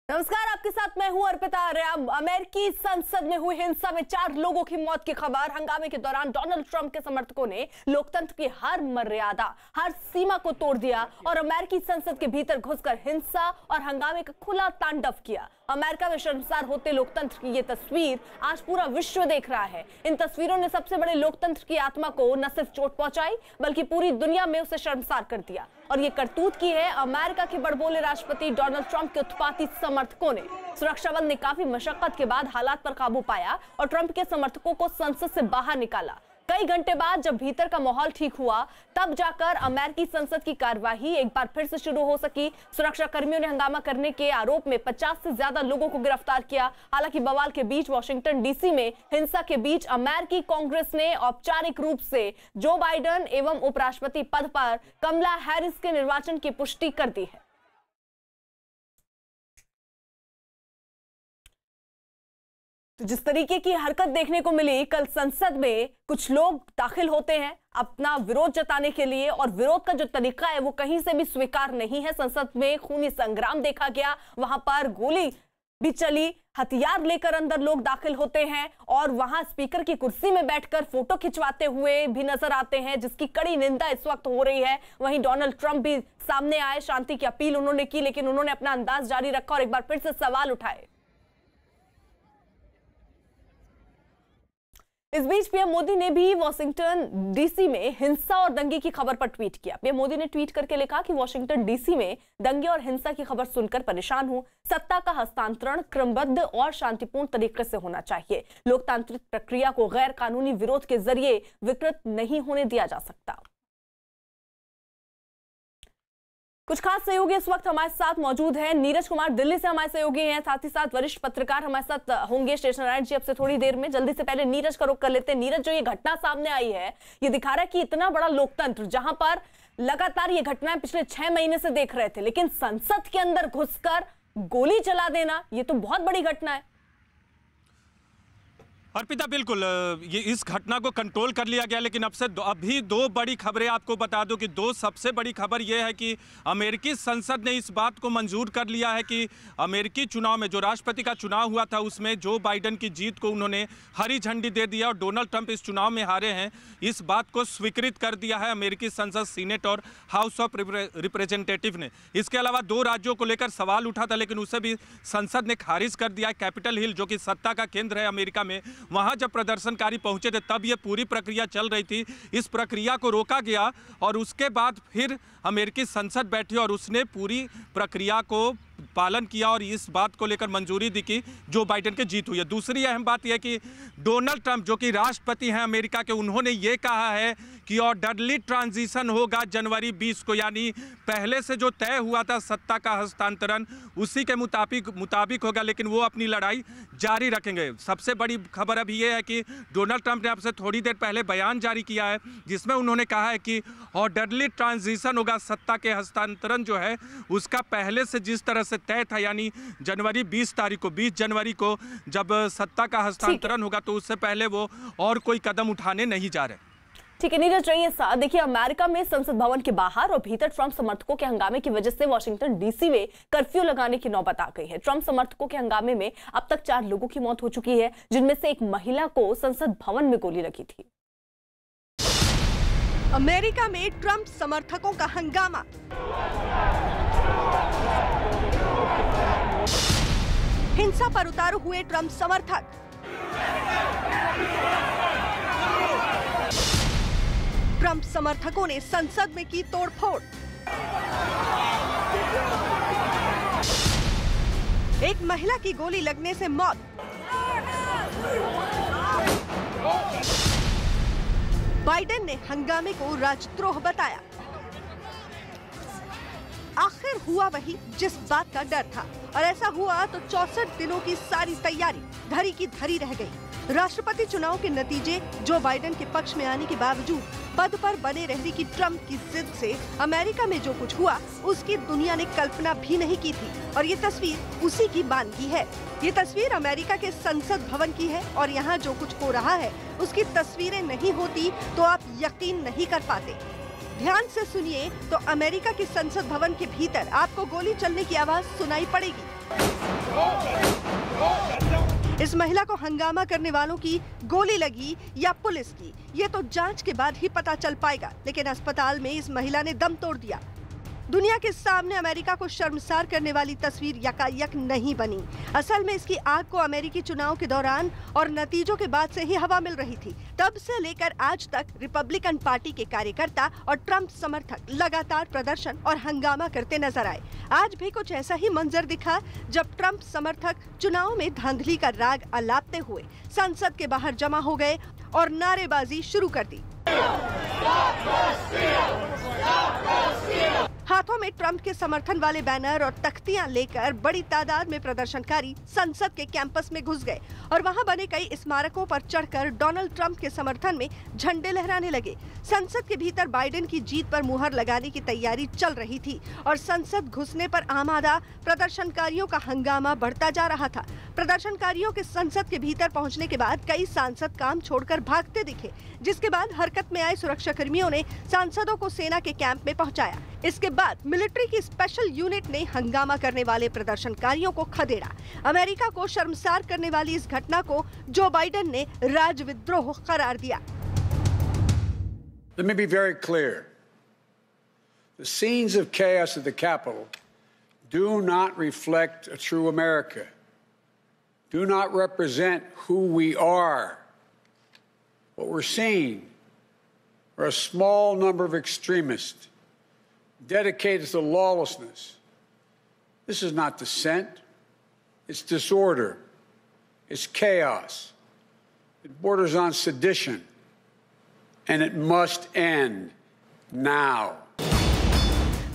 नमस्कार, आपके साथ मैं हूं अर्पिता आर्य। अमेरिकी संसद में हुई हिंसा में 4 लोगों की मौत की खबर। हंगामे के दौरान डोनाल्ड ट्रंप के समर्थकों ने लोकतंत्र की हर मर्यादा, हर सीमा को तोड़ दिया और अमेरिकी संसद के भीतर घुसकर हिंसा और हंगामे का खुला तांडव किया। अमेरिका में शर्मसार होते लोकतंत्र की ये तस्वीर आज पूरा विश्व देख रहा है। इन तस्वीरों ने सबसे बड़े लोकतंत्र की आत्मा को न सिर्फ चोट पहुंचाई बल्कि पूरी दुनिया में उसे शर्मसार कर दिया। और ये करतूत की है अमेरिका के बड़बोले राष्ट्रपति डोनाल्ड ट्रंप के उत्पाती समर्थकों ने। सुरक्षा बल ने काफी मशक्कत के बाद हालात पर काबू पाया और ट्रंप के समर्थकों को संसद से बाहर निकाला। कई घंटे बाद जब भीतर का माहौल ठीक हुआ तब जाकर अमेरिकी संसद की कार्यवाही एक बार फिर से शुरू हो सकी। सुरक्षा कर्मियों ने हंगामा करने के आरोप में 50 से ज्यादा लोगों को गिरफ्तार किया। हालांकि बवाल के बीच वॉशिंगटन डीसी में हिंसा के बीच अमेरिकी कांग्रेस ने औपचारिक रूप से जो बाइडेन एवं उपराष्ट्रपति पद पर कमला हैरिस के निर्वाचन की पुष्टि कर दी है। तो जिस तरीके की हरकत देखने को मिली, कल संसद में कुछ लोग दाखिल होते हैं अपना विरोध जताने के लिए और विरोध का जो तरीका है वो कहीं से भी स्वीकार नहीं है। संसद में खूनी संग्राम देखा गया, वहां पर गोली भी चली, हथियार लेकर अंदर लोग दाखिल होते हैं और वहां स्पीकर की कुर्सी में बैठकर फोटो खिंचवाते हुए भी नजर आते हैं, जिसकी कड़ी निंदा इस वक्त हो रही है। वहीं डोनाल्ड ट्रंप भी सामने आए, शांति की अपील उन्होंने की, लेकिन उन्होंने अपना अंदाज जारी रखा और एक बार फिर से सवाल उठाए। इस बीच पीएम मोदी ने भी वॉशिंगटन डीसी में हिंसा और दंगे की खबर पर ट्वीट किया। पीएम मोदी ने ट्वीट करके लिखा कि वॉशिंगटन डीसी में दंगे और हिंसा की खबर सुनकर परेशान हूं। सत्ता का हस्तांतरण क्रमबद्ध और शांतिपूर्ण तरीके से होना चाहिए। लोकतांत्रिक प्रक्रिया को गैर कानूनी विरोध के जरिए विकृत नहीं होने दिया जा सकता। कुछ खास सहयोगी इस वक्त हमारे साथ मौजूद हैं। नीरज कुमार दिल्ली से हमारे सहयोगी हैं, साथ ही साथ वरिष्ठ पत्रकार हमारे साथ होंगे स्टेशन नारायण जी अब से थोड़ी देर में। जल्दी से पहले नीरज का रुख कर लेते हैं। नीरज, जो ये घटना सामने आई है ये दिखा रहा है कि इतना बड़ा लोकतंत्र जहां पर लगातार ये घटनाएं पिछले 6 महीने से देख रहे थे, लेकिन संसद के अंदर घुसकर गोली चला देना ये तो बहुत बड़ी घटना है। अर्पिता, बिल्कुल ये इस घटना को कंट्रोल कर लिया गया, लेकिन अभी दो बड़ी खबरें आपको बता दूं कि सबसे बड़ी खबर यह है कि अमेरिकी संसद ने इस बात को मंजूर कर लिया है कि अमेरिकी चुनाव में जो राष्ट्रपति का चुनाव हुआ था उसमें जो बाइडेन की जीत को उन्होंने हरी झंडी दे दिया और डोनाल्ड ट्रंप इस चुनाव में हारे हैं, इस बात को स्वीकृत कर दिया है अमेरिकी संसद, सीनेट और हाउस ऑफ रिप्रेजेंटेटिव ने। इसके अलावा 2 राज्यों को लेकर सवाल उठा था लेकिन उसे भी संसद ने खारिज कर दिया। कैपिटल हिल जो कि सत्ता का केंद्र है अमेरिका में, वहां जब प्रदर्शनकारी पहुंचे थे तब ये पूरी प्रक्रिया चल रही थी। इस प्रक्रिया को रोका गया और उसके बाद फिर अमेरिकी संसद बैठी और उसने पूरी प्रक्रिया को पालन किया और इस बात को लेकर मंजूरी दी कि जो बाइडेन की जीत हुई है। दूसरी अहम बात यह कि डोनाल्ड ट्रंप जो कि राष्ट्रपति हैं अमेरिका के, उन्होंने ये कहा है कि ऑर्डरली ट्रांजिशन होगा जनवरी 20 को, यानी पहले से जो तय हुआ था सत्ता का हस्तांतरण उसी के मुताबिक होगा, लेकिन वो अपनी लड़ाई जारी रखेंगे। सबसे बड़ी खबर अभी ये है कि डोनाल्ड ट्रंप ने आपसे थोड़ी देर पहले बयान जारी किया है जिसमें उन्होंने कहा है कि ऑर्डरली ट्रांजिशन होगा, सत्ता के हस्तांतरण जो है उसका पहले से जिस तरह से तय था, यानी जनवरी 20 जनवरी को जब सत्ता का हस्तांतरण होगा तो उससे पहले वो और कोई कदम उठाने नहीं जा रहे। ठीक है नीरज, रहिए साथ। देखिए, अमेरिका में संसद भवन के बाहर और भीतर ट्रंप समर्थकों के हंगामे की वजह से वॉशिंगटन डीसी में कर्फ्यू लगाने की नौबत आ गई है। ट्रंप समर्थकों के हंगामे में अब तक 4 लोगों की मौत हो चुकी है, जिनमें से एक महिला को संसद भवन में गोली लगी थी। अमेरिका में ट्रंप समर्थकों का हंगामा। हिंसा पर उतारू हुए ट्रंप समर्थक। ट्रंप समर्थकों ने संसद में की तोड़फोड़। एक महिला की गोली लगने से मौत। बाइडेन ने हंगामे को राजद्रोह बताया। आखिर हुआ वही जिस बात का डर था, और ऐसा हुआ तो 64 दिनों की सारी तैयारी धरी की धरी रह गई। राष्ट्रपति चुनाव के नतीजे जो बाइडेन के पक्ष में आने के बावजूद पद पर बने रहने की ट्रंप की जिद से अमेरिका में जो कुछ हुआ उसकी दुनिया ने कल्पना भी नहीं की थी, और ये तस्वीर उसी की बानगी है। ये तस्वीर अमेरिका के संसद भवन की है और यहाँ जो कुछ हो रहा है उसकी तस्वीरें नहीं होती तो आप यकीन नहीं कर पाते। ध्यान से सुनिए तो अमेरिका के संसद भवन के भीतर आपको गोली चलने की आवाज सुनाई पड़ेगी। इस महिला को हंगामा करने वालों की गोली लगी या पुलिस की, ये तो जांच के बाद ही पता चल पाएगा। लेकिन अस्पताल में इस महिला ने दम तोड़ दिया। दुनिया के सामने अमेरिका को शर्मसार करने वाली तस्वीर यकायक नहीं बनी। असल में इसकी आग को अमेरिकी चुनाव के दौरान और नतीजों के बाद से ही हवा मिल रही थी। तब से लेकर आज तक रिपब्लिकन पार्टी के कार्यकर्ता और ट्रंप समर्थक लगातार प्रदर्शन और हंगामा करते नजर आए। आज भी कुछ ऐसा ही मंजर दिखा जब ट्रंप समर्थक चुनाव में धांधली का राग अलापते हुए संसद के बाहर जमा हो गए और नारेबाजी शुरू कर दी। हाथों में ट्रंप के समर्थन वाले बैनर और तख्तियां लेकर बड़ी तादाद में प्रदर्शनकारी संसद के कैंपस में घुस गए और वहां बने कई स्मारकों पर चढ़कर डोनाल्ड ट्रंप के समर्थन में झंडे लहराने लगे। संसद के भीतर बाइडेन की जीत पर मुहर लगाने की तैयारी चल रही थी और संसद घुसने पर आमादा प्रदर्शनकारियों का हंगामा बढ़ता जा रहा था। प्रदर्शनकारियों के संसद के भीतर पहुंचने के बाद कई सांसद काम छोड़कर भागते दिखे, जिसके बाद हरकत में आए सुरक्षा कर्मियों ने सांसदों को सेना के कैंप में पहुंचाया। इसके बाद मिलिट्री की स्पेशल यूनिट ने हंगामा करने वाले प्रदर्शनकारियों को खदेड़ा। अमेरिका को शर्मसार करने वाली इस घटना को जो बाइडेन ने राजविद्रोह करार दिया। Let me be very clear. The scenes of chaos at the Capitol do not reflect a true America, do not represent who we are. What we're seeing are a small number of extremists dedicated to lawlessness. This is not dissent. It's disorder. It's chaos. It borders on sedition. And it must end now.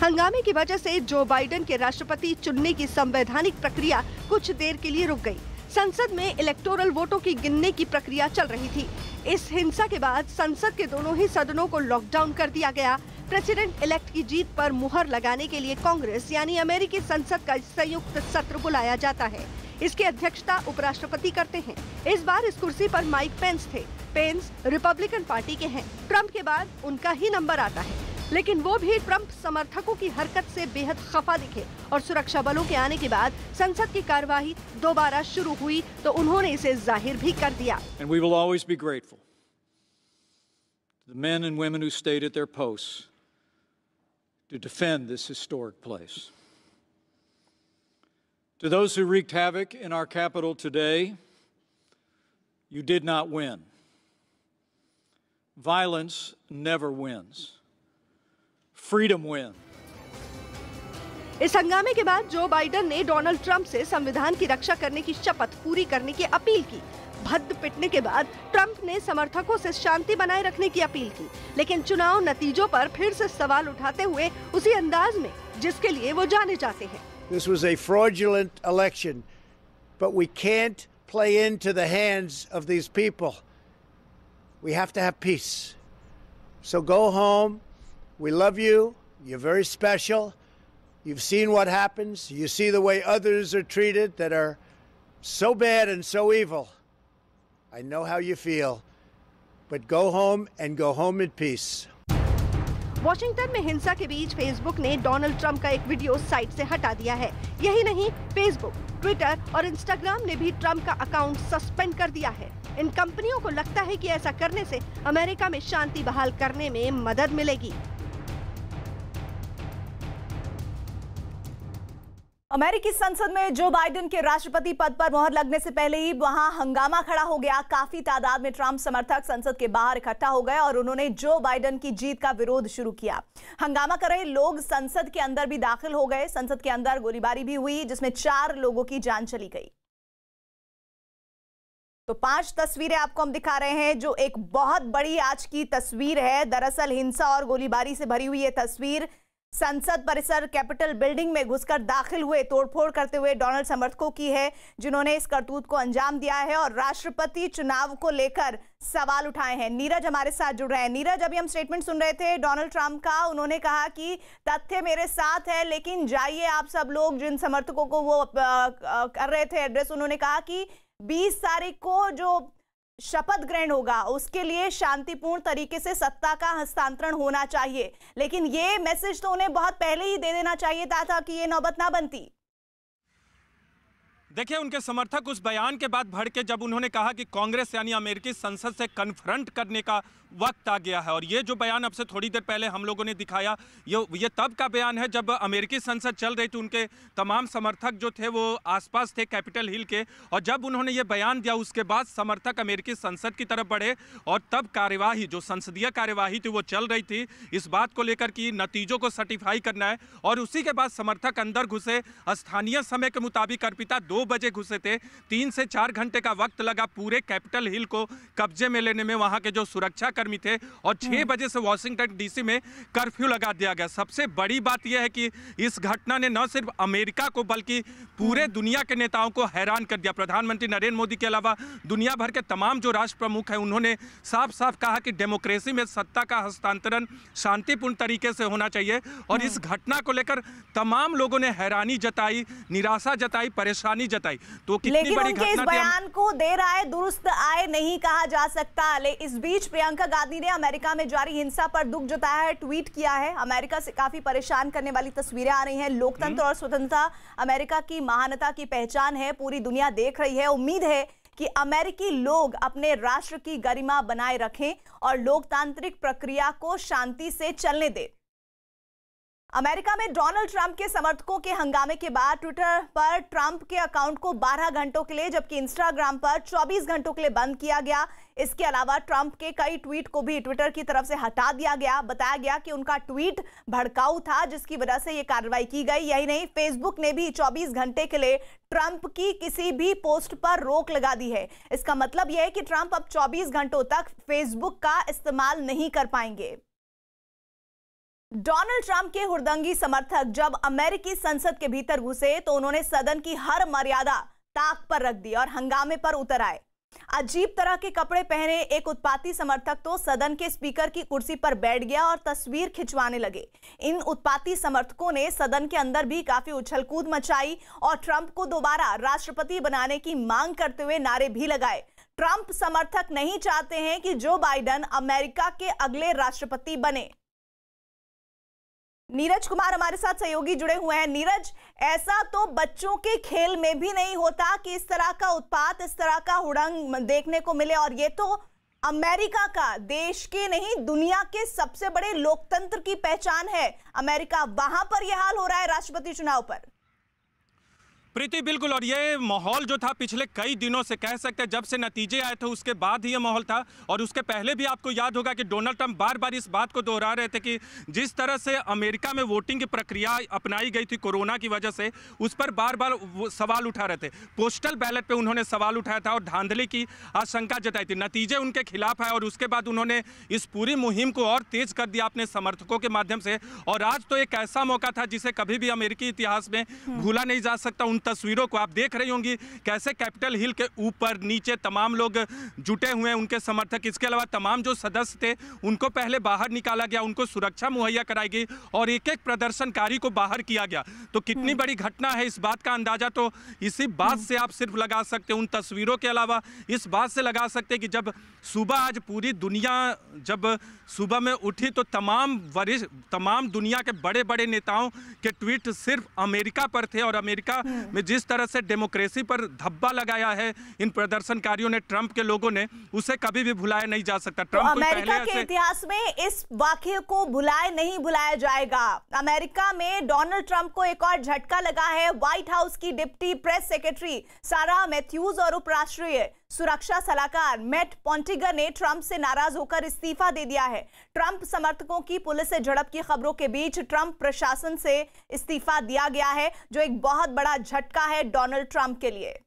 हंगामे की वजह से Joe Biden के राष्ट्रपति चुनने की संवैधानिक प्रक्रिया कुछ देर के लिए रुक गई। संसद में इलेक्टोरल वोटों की गिनने की प्रक्रिया चल रही थी। इस हिंसा के बाद संसद के दोनों ही सदनों को लॉकडाउन कर दिया गया। प्रेसिडेंट इलेक्ट की जीत पर मुहर लगाने के लिए कांग्रेस यानी अमेरिकी संसद का संयुक्त सत्र बुलाया जाता है। इसकी अध्यक्षता उपराष्ट्रपति करते हैं। इस बार इस कुर्सी पर माइक पेंस थे। पेंस रिपब्लिकन पार्टी के हैं। ट्रंप के बाद उनका ही नंबर आता है, लेकिन वो भी ट्रंप समर्थकों की हरकत से बेहद खफा दिखे और सुरक्षा बलों के आने के बाद संसद की कार्यवाही दोबारा शुरू हुई तो उन्होंने इसे जाहिर भी कर दिया। And we will always be grateful to the men and women who stayed at their posts to defend this historic place. To those who wreaked havoc in our capital today, you did not win. Violence never wins. Freedom wins. इस हंगामे के बाद Joe Biden ने Donald Trump से संविधान की रक्षा करने की शपथ पूरी करने की अपील की। भद्द पिटने के बाद ट्रंप ने समर्थकों से शांति बनाए रखने की अपील की, लेकिन चुनाव नतीजों पर फिर से सवाल उठाते हुए उसी अंदाज में जिसके लिए वो जाने जाते हैं। This was a fraudulent election, but we can't play into the hands of these people. We have to have peace. So go home. We love you. You're very special. You've seen what happens. You see the way others are treated that are so bad and so evil. I know how you feel. But go home and go home in peace. Washington में हिंसा के बीच Facebook ने Donald Trump का एक video site से हटा दिया है। यही नहीं, फेसबुक, ट्विटर और इंस्टाग्राम ने भी ट्रंप का अकाउंट सस्पेंड कर दिया है। इन कंपनियों को लगता है कि ऐसा करने से अमेरिका में शांति बहाल करने में मदद मिलेगी। अमेरिकी संसद में जो बाइडेन के राष्ट्रपति पद पर मुहर लगने से पहले ही वहां हंगामा खड़ा हो गया। काफी तादाद में ट्रंप समर्थक संसद के बाहर इकट्ठा हो गए और उन्होंने जो बाइडेन की जीत का विरोध शुरू किया। हंगामा कर रहे लोग संसद के अंदर भी दाखिल हो गए। संसद के अंदर गोलीबारी भी हुई, जिसमें 4 लोगों की जान चली गई। तो 5 तस्वीरें आपको हम दिखा रहे हैं, जो एक बहुत बड़ी आज की तस्वीर है। दरअसल हिंसा और गोलीबारी से भरी हुई ये तस्वीर संसद परिसर कैपिटल बिल्डिंग में घुसकर दाखिल हुए तोड़फोड़ करते हुए डोनाल्ड समर्थकों की है, जिन्होंने इस करतूत को अंजाम दिया है और राष्ट्रपति चुनाव को लेकर सवाल उठाए हैं। नीरज हमारे साथ जुड़ रहे हैं। नीरज, अभी हम स्टेटमेंट सुन रहे थे डोनाल्ड ट्रंप का। उन्होंने कहा कि तथ्य मेरे साथ है, लेकिन जाइए आप सब लोग, जिन समर्थकों को वो कर रहे थे एड्रेस, उन्होंने कहा कि 20 तारीख को जो शपथ ग्रहण होगा उसके लिए शांतिपूर्ण तरीके से सत्ता का हस्तांतरण होना चाहिए, लेकिन ये मैसेज तो उन्हें बहुत पहले ही दे देना चाहिए था कि ये नौबत ना बनती। देखिए, उनके समर्थक उस बयान के बाद भड़के जब उन्होंने कहा कि कांग्रेस यानी अमेरिकी संसद से कन्फ्रंट करने का वक्त आ गया है। और ये जो बयान अब से थोड़ी देर पहले हम लोगों ने दिखाया, ये तब का बयान है जब अमेरिकी संसद चल रही थी। उनके तमाम समर्थक जो थे वो आसपास थे कैपिटल हिल के, और जब उन्होंने ये बयान दिया उसके बाद समर्थक अमेरिकी संसद की तरफ बढ़े और तब कार्यवाही, जो संसदीय कार्यवाही थी वो चल रही थी इस बात को लेकर कि नतीजों को सर्टिफाई करना है। और उसी के बाद समर्थक अंदर घुसे। स्थानीय समय के मुताबिक अर्पिता 2 बजे घुसे थे। 3 से 4 घंटे का वक्त लगा पूरे कैपिटल हिल को कब्जे में लेने में, वहां के जो सुरक्षा कर्मी थे। और 6 बजे से वॉशिंगटन डीसी में कर्फ्यू लगा दिया गया। सबसे बड़ी बात यह है कि इस घटना ने न सिर्फ अमेरिका को बल्कि पूरे दुनिया के नेताओं को हैरान कर दिया। प्रधानमंत्री नरेंद्र मोदी के अलावा दुनिया भर के तमाम जो राष्ट्र प्रमुख हैं उन्होंने साफ साफ कहा कि डेमोक्रेसी में सत्ता का हस्तांतरण शांतिपूर्ण तरीके से होना चाहिए। और इस घटना को लेकर तमाम लोगों ने हैरानी जताई, निराशा जताई, परेशानी जताई। तो कितनी बड़ी घटना इस बयान को देर आए दुरुस्त आए नहीं कहा जा सकता। इस बीच प्रियंका गांधी ने अमेरिका में जारी हिंसा पर दुख जताया है, ट्वीट किया है। अमेरिका से काफी परेशान करने वाली तस्वीरें आ रही हैं। लोकतंत्र और स्वतंत्रता अमेरिका की महानता की पहचान है, पूरी दुनिया देख रही है। उम्मीद है कि अमेरिकी लोग अपने राष्ट्र की गरिमा बनाए रखें और लोकतांत्रिक प्रक्रिया को शांति से चलने दें। अमेरिका में डोनाल्ड ट्रंप के समर्थकों के हंगामे के बाद ट्विटर पर ट्रंप के अकाउंट को 12 घंटों के लिए जबकि इंस्टाग्राम पर 24 घंटों के लिए बंद किया गया। इसके अलावा ट्रंप के कई ट्वीट को भी ट्विटर की तरफ से हटा दिया गया। बताया गया कि उनका ट्वीट भड़काऊ था जिसकी वजह से यह कार्रवाई की गई। यही नहीं, फेसबुक ने भी 24 घंटे के लिए ट्रंप की किसी भी पोस्ट पर रोक लगा दी है। इसका मतलब यह है कि ट्रंप अब 24 घंटों तक फेसबुक का इस्तेमाल नहीं कर पाएंगे। डोनाल्ड ट्रंप के हुड़दंगी समर्थक जब अमेरिकी संसद के भीतर घुसे तो उन्होंने सदन की हर मर्यादा ताक पर रख दी और हंगामे पर उतर आए। अजीब तरह के कपड़े पहने एक उत्पाती समर्थक तो सदन के स्पीकर की कुर्सी पर बैठ गया और तस्वीर खिंचवाने लगे। इन उत्पाती समर्थकों ने सदन के अंदर भी काफी उछलकूद मचाई और ट्रंप को दोबारा राष्ट्रपति बनाने की मांग करते हुए नारे भी लगाए। ट्रंप समर्थक नहीं चाहते हैं कि जो बाइडेन अमेरिका के अगले राष्ट्रपति बने। नीरज कुमार हमारे साथ सहयोगी जुड़े हुए हैं। नीरज, ऐसा तो बच्चों के खेल में भी नहीं होता कि इस तरह का उत्पात, इस तरह का हुड़ंग देखने को मिले, और ये तो अमेरिका का, देश के नहीं दुनिया के सबसे बड़े लोकतंत्र की पहचान है अमेरिका। वहां पर यह हाल हो रहा है राष्ट्रपति चुनाव पर। प्रीति, बिल्कुल। और ये माहौल जो था पिछले कई दिनों से, कह सकते हैं जब से नतीजे आए थे उसके बाद ही ये माहौल था। और उसके पहले भी आपको याद होगा कि डोनाल्ड ट्रंप बार बार इस बात को दोहरा रहे थे कि जिस तरह से अमेरिका में वोटिंग की प्रक्रिया अपनाई गई थी कोरोना की वजह से, उस पर बार बार वो सवाल उठा रहे थे। पोस्टल बैलेट पे उन्होंने सवाल उठाया था और धांधली की आशंका जताई थी। नतीजे उनके खिलाफ आए और उसके बाद उन्होंने इस पूरी मुहिम को और तेज कर दिया अपने समर्थकों के माध्यम से। और आज तो एक ऐसा मौका था जिसे कभी भी अमेरिकी इतिहास में भूला नहीं जा सकता। उन तस्वीरों को आप देख रही होंगी कैसे कैपिटल हिल के ऊपर नीचे तमाम लोग जुटे हुए हैं, उनके समर्थक। इसके अलावा तमाम जो सदस्य थे उनको पहले बाहर निकाला गया, उनको सुरक्षा मुहैया कराई गई और एक एक प्रदर्शनकारी को बाहर किया गया। तो कितनी बड़ी घटना है, इस बात का अंदाजा तो इसी बात से आप सिर्फ लगा सकते हैं। उन तस्वीरों के अलावा इस बात से लगा सकते हैं कि जब सुबह आज पूरी दुनिया जब सुबह में उठी तो तमाम दुनिया के बड़े बड़े नेताओं के ट्वीट सिर्फ अमेरिका पर थे। और अमेरिका में जिस तरह से डेमोक्रेसी पर धब्बा लगाया है इन प्रदर्शनकारियों ने, ट्रंप के लोगों ने, उसे कभी भी भुलाया नहीं जा सकता। ट्रंप तो अमेरिका के इतिहास में इस वाकये को नहीं भुलाया जाएगा। अमेरिका में डोनाल्ड ट्रंप को एक और झटका लगा है। व्हाइट हाउस की डिप्टी प्रेस सेक्रेटरी सारा मैथ्यूज और उपराष्ट्रीय सुरक्षा सलाहकार मैट पॉन्टिगर ने ट्रंप से नाराज होकर इस्तीफा दे दिया है। ट्रंप समर्थकों की पुलिस से झड़प की खबरों के बीच ट्रंप प्रशासन से इस्तीफा दिया गया है, जो एक बहुत बड़ा झटका है डोनाल्ड ट्रंप के लिए।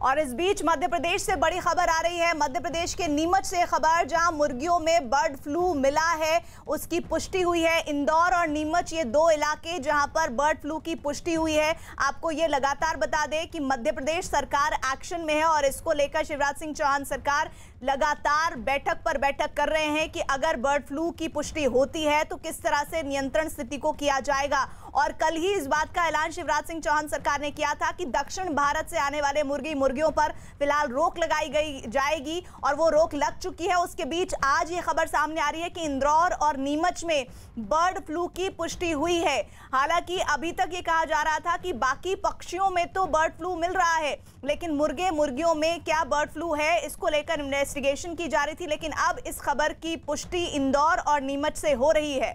और इस बीच मध्य प्रदेश से बड़ी खबर आ रही है। मध्य प्रदेश के नीमच से खबर, जहां मुर्गियों में बर्ड फ्लू मिला है उसकी पुष्टि हुई है। इंदौर और नीमच ये 2 इलाके जहां पर बर्ड फ्लू की पुष्टि हुई है। आपको ये लगातार बता दें कि मध्य प्रदेश सरकार एक्शन में है और इसको लेकर शिवराज सिंह चौहान सरकार लगातार बैठक पर बैठक कर रहे हैं कि अगर बर्ड फ्लू की पुष्टि होती है तो किस तरह से नियंत्रण स्थिति को किया जाएगा। और कल ही इस बात का ऐलान शिवराज सिंह चौहान सरकार ने किया था कि दक्षिण भारत से आने वाले मुर्गियों पर फिलहाल रोक लगाई जाएगी और वो रोक लग चुकी है। उसके बीच आज ये खबर सामने आ रही है कि इंदौर और नीमच में बर्ड फ्लू की पुष्टि हुई है। हालांकि अभी तक ये कहा जा रहा था कि बाकी पक्षियों में तो बर्ड फ्लू मिल रहा है, लेकिन मुर्गियों में क्या बर्ड फ्लू है इसको लेकर इन्वेस्टिगेशन की जा रही थी। लेकिन अब इस खबर की पुष्टि इंदौर और नीमच से हो रही है।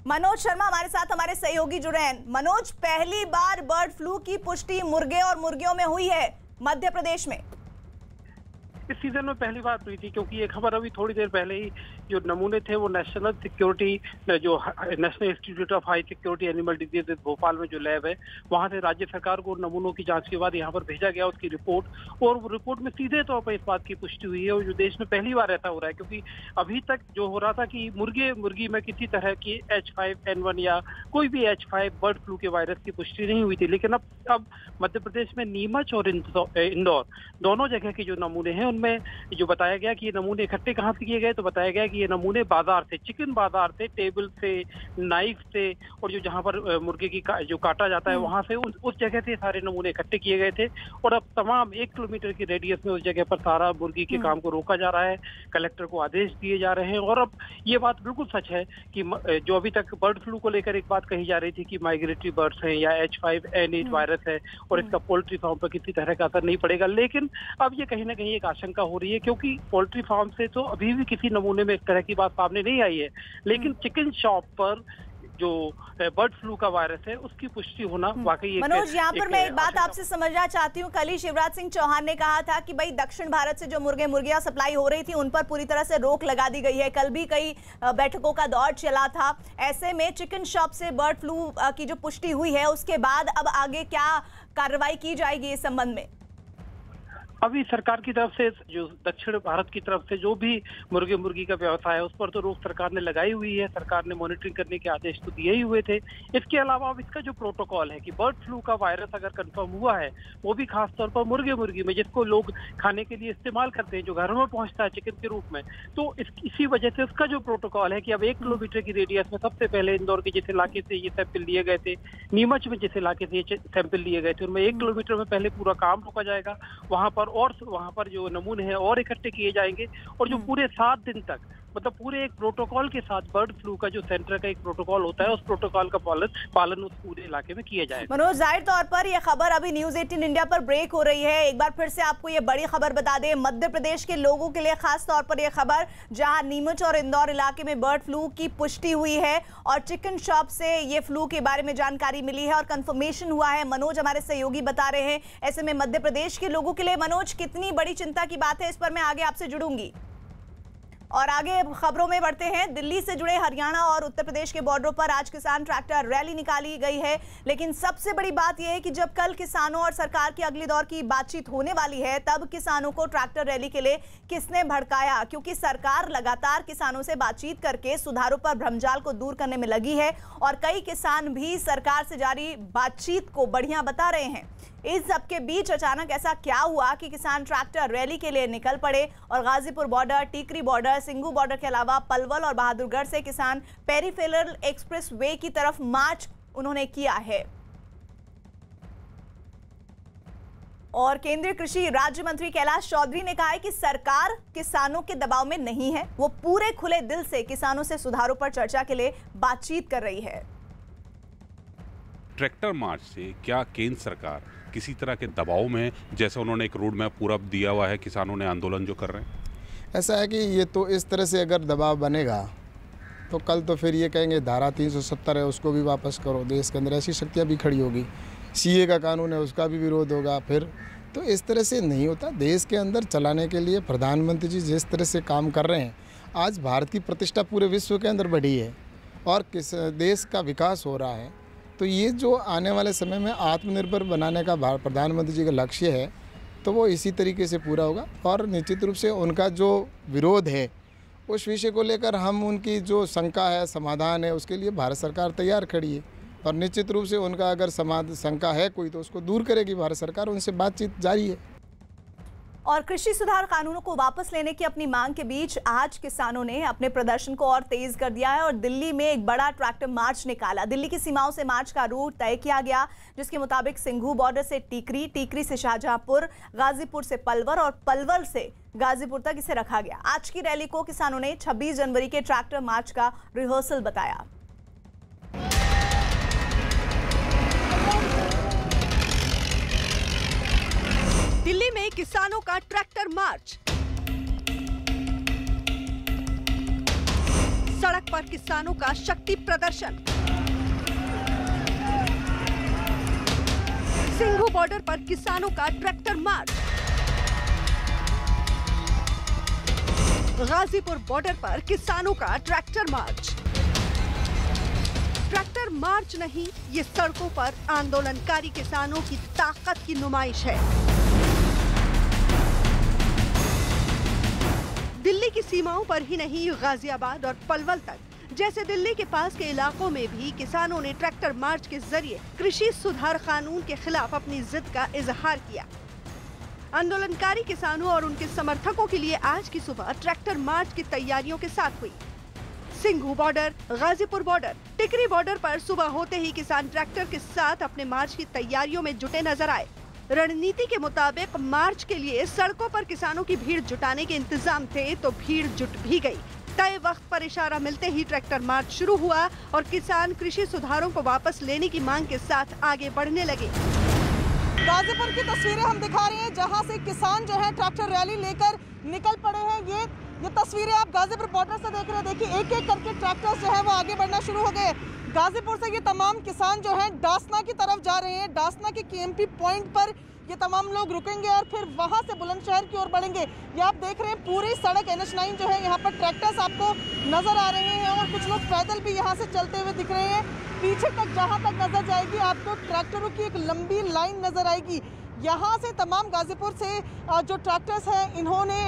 मनोज शर्मा हमारे साथ, हमारे सहयोगी जुड़े हैं। मनोज, पहली बार बर्ड फ्लू की पुष्टि मुर्गे और मुर्गियों में हुई है मध्य प्रदेश में। इस सीजन में पहली बार हुई थी, क्योंकि ये खबर अभी थोड़ी देर पहले ही जो नमूने थे वो national institute of high security animal disease Bhopal में जो लैब है वहां से राज्य सरकार को नमूनों की जांच के बाद यहाँ पर भेजा गया उसकी रिपोर्ट, और वो रिपोर्ट में सीधे तौर पर इस बात की पुष्टि हुई है। और जो देश में पहली बार ऐसा हो रहा है, क्योंकि अभी तक जो हो रहा था कि मुर्गी में किसी तरह की H5N1 या कोई भी H5 बर्ड फ्लू के वायरस की पुष्टि नहीं हुई थी। लेकिन अब मध्य प्रदेश में नीमच और इंदौर दोनों जगह के जो नमूने हैं उनमें जो बताया गया कि ये नमूने इकट्ठे कहाँ से किए गए, तो बताया गया कि ये नमूने बाजार से, चिकन बाजार से, टेबल से, नाइफ से, और जो जहाँ पर मुर्गे की जो काटा जाता है वहां से, उस जगह से सारे नमूने इकट्ठे किए गए थे। और अब तमाम 1 किलोमीटर की रेडियस में उस जगह पर सारा मुर्गी के काम को रोका जा रहा है। कलेक्टर को आदेश दिए जा रहे हैं। और अब ये बात बिल्कुल सच है कि जो अभी तक बर्ड फ्लू को लेकर एक बात कही जा रही थी कि माइग्रेटरी बर्ड्स हैं या H5N8 वायरस है और इसका पोल्ट्री फार्म पर किसी तरह का असर नहीं पड़ेगा। लेकिन अब ये कहीं ना कहीं एक आशंका हो रही है, क्योंकि पोल्ट्री फार्म से तो अभी भी किसी नमूने में इस तरह की बात सामने नहीं आई है, लेकिन चिकन शॉप पर जो बर्ड फ्लू का वायरस है उसकी पुष्टि होना वाकई। मनोज, यहाँ पर मैं एक बात आपसे समझना चाहती हूँ। कल ही शिवराज सिंह चौहान ने कहा था कि भाई दक्षिण भारत से जो मुर्गियां सप्लाई हो रही थी उन पर पूरी तरह से रोक लगा दी गई है। कल भी कई बैठकों का दौर चला था। ऐसे में चिकन शॉप से बर्ड फ्लू की जो पुष्टि हुई है उसके बाद अब आगे क्या कार्रवाई की जाएगी इस संबंध में? अभी सरकार की तरफ से जो दक्षिण भारत की तरफ से जो भी मुर्गी का व्यवसाय है उस पर तो रोक सरकार ने लगाई हुई है। सरकार ने मॉनिटरिंग करने के आदेश तो दिए ही हुए थे। इसके अलावा अब इसका जो प्रोटोकॉल है कि बर्ड फ्लू का वायरस अगर कंफर्म हुआ है, वो भी खासतौर पर मुर्गी में जिसको लोग खाने के लिए इस्तेमाल करते हैं, जो घरों में पहुंचता है चिकन के रूप में, तो इसी वजह से उसका जो प्रोटोकॉल है कि अब 1 किलोमीटर की रेडियस में सबसे पहले इंदौर के जिस इलाके से ये सैंपल लिए गए थे, नीमच में जिस इलाके से ये सैंपल लिए गए थे, उनमें 1 किलोमीटर में पहले पूरा काम रोका जाएगा। वहां पर जो नमूने हैं और इकट्ठे किए जाएंगे और जो पूरे 7 दिन तक, मतलब पूरे एक प्रोटोकॉल के साथ बर्ड फ्लू का जो सेंटर का एक प्रोटोकॉल होता है उस प्रोटोकॉल का पालन उस पूरे इलाके में किया जाएगा। मनोज, जाहिर तौर पर यह खबर अभी न्यूज 18 इंडिया पर ब्रेक हो रही है। एक बार फिर से आपको ये बड़ी खबर बता दें, मध्य प्रदेश के लोगों के लिए खास तौर पर यह खबर, जहां नीमच और इंदौर इलाके में बर्ड फ्लू की पुष्टि हुई है और चिकन शॉप से ये फ्लू के बारे में जानकारी मिली है और कंफर्मेशन हुआ है। मनोज हमारे सहयोगी बता रहे हैं। ऐसे में मध्य प्रदेश के लोगों के लिए मनोज कितनी बड़ी चिंता की बात है, इस पर मैं आगे आपसे जुड़ूंगी। और आगे खबरों में बढ़ते हैं। दिल्ली से जुड़े हरियाणा और उत्तर प्रदेश के बॉर्डरों पर आज किसान ट्रैक्टर रैली निकाली गई है। लेकिन सबसे बड़ी बात यह है कि जब कल किसानों और सरकार की अगले दौर की बातचीत होने वाली है, तब किसानों को ट्रैक्टर रैली के लिए किसने भड़काया? क्योंकि सरकार लगातार किसानों से बातचीत करके सुधारों पर भ्रमजाल को दूर करने में लगी है और कई किसान भी सरकार से जारी बातचीत को बढ़िया बता रहे हैं। इस सबके बीच अचानक ऐसा क्या हुआ कि किसान ट्रैक्टर रैली के लिए निकल पड़े और Ghazipur border, Tikri border, Singhu border के अलावा पलवल और बहादुरगढ़ से किसान पेरिफेरल एक्सप्रेस वे की तरफ मार्च उन्होंने किया है। और केंद्रीय कृषि राज्य मंत्री कैलाश चौधरी ने कहा है कि सरकार किसानों के दबाव में नहीं है, वो पूरे खुले दिल से किसानों से सुधारों पर चर्चा के लिए बातचीत कर रही है। ट्रैक्टर मार्च से क्या केंद्र सरकार किसी तरह के दबाव में, जैसे उन्होंने एक रोड मैप पूरा दिया हुआ है, किसानों ने आंदोलन जो कर रहे हैं? ऐसा है कि ये तो इस तरह से अगर दबाव बनेगा तो कल तो फिर ये कहेंगे धारा 370 है उसको भी वापस करो। देश के अंदर ऐसी शक्तियाँ भी खड़ी होगी, CA का कानून है उसका भी विरोध होगा। फिर तो इस तरह से नहीं होता। देश के अंदर चलाने के लिए प्रधानमंत्री जी जिस तरह से काम कर रहे हैं, आज भारत की प्रतिष्ठा पूरे विश्व के अंदर बढ़ी है और किस देश का विकास हो रहा है। तो ये जो आने वाले समय में आत्मनिर्भर बनाने का प्रधानमंत्री जी का लक्ष्य है, तो वो इसी तरीके से पूरा होगा। और निश्चित रूप से उनका जो विरोध है उस विषय को लेकर हम उनकी जो शंका है, समाधान है, उसके लिए भारत सरकार तैयार खड़ी है। और निश्चित रूप से उनका अगर शंका है कोई तो उसको दूर करेगी भारत सरकार, उनसे बातचीत जारी है। और कृषि सुधार कानूनों को वापस लेने की अपनी मांग के बीच आज किसानों ने अपने प्रदर्शन को और तेज कर दिया है और दिल्ली में एक बड़ा ट्रैक्टर मार्च निकाला। दिल्ली की सीमाओं से मार्च का रूट तय किया गया, जिसके मुताबिक सिंघू बॉर्डर से टीकरी, टीकरी से शाहजहांपुर, गाजीपुर से पलवल और पलवल से गाजीपुर तक इसे रखा गया। आज की रैली को किसानों ने 26 जनवरी के ट्रैक्टर मार्च का रिहर्सल बताया। दिल्ली में किसानों का ट्रैक्टर मार्च, सड़क पर किसानों का शक्ति प्रदर्शन, सिंघू बॉर्डर पर किसानों का ट्रैक्टर मार्च, गाजीपुर बॉर्डर पर किसानों का ट्रैक्टर मार्च। ट्रैक्टर मार्च नहीं, ये सड़कों पर आंदोलनकारी किसानों की ताकत की नुमाइश है। दिल्ली की सीमाओं पर ही नहीं, गाजियाबाद और पलवल तक जैसे दिल्ली के पास के इलाकों में भी किसानों ने ट्रैक्टर मार्च के जरिए कृषि सुधार कानून के खिलाफ अपनी जिद का इजहार किया। आंदोलनकारी किसानों और उनके समर्थकों के लिए आज की सुबह ट्रैक्टर मार्च की तैयारियों के साथ हुई। सिंघू बॉर्डर, गाजीपुर बॉर्डर, टिकरी बॉर्डर पर सुबह होते ही किसान ट्रैक्टर के साथ अपने मार्च की तैयारियों में जुटे नजर आए। रणनीति के मुताबिक मार्च के लिए सड़कों पर किसानों की भीड़ जुटाने के इंतजाम थे, तो भीड़ जुट भी गई। तय वक्त पर इशारा मिलते ही ट्रैक्टर मार्च शुरू हुआ और किसान कृषि सुधारों को वापस लेने की मांग के साथ आगे बढ़ने लगे। गाजीपुर की तस्वीरें हम दिखा रहे हैं, जहां से किसान जो है ट्रैक्टर रैली लेकर निकल पड़े हैं। ये तस्वीरें आप गाजीपुर बॉर्डर से देख रहे हैं। देखिए एक एक करके ट्रैक्टर्स जो है वो आगे बढ़ना शुरू हो गए। गाजीपुर से ये तमाम किसान जो है डासना की तरफ जा रहे हैं। डासना के केएमपी पॉइंट पर ये तमाम लोग रुकेंगे और फिर वहां से बुलंदशहर की ओर बढ़ेंगे। ये आप देख रहे हैं पूरी सड़क NH9 जो है, यहाँ पर ट्रैक्टर्स आपको नजर आ रहे हैं और कुछ लोग पैदल भी यहाँ से चलते हुए दिख रहे हैं। पीछे तक जहाँ तक नजर जाएगी आपको ट्रैक्टरों की एक लंबी लाइन नजर आएगी। यहाँ से तमाम गाजीपुर से जो ट्रैक्टर्स हैं, इन्होंने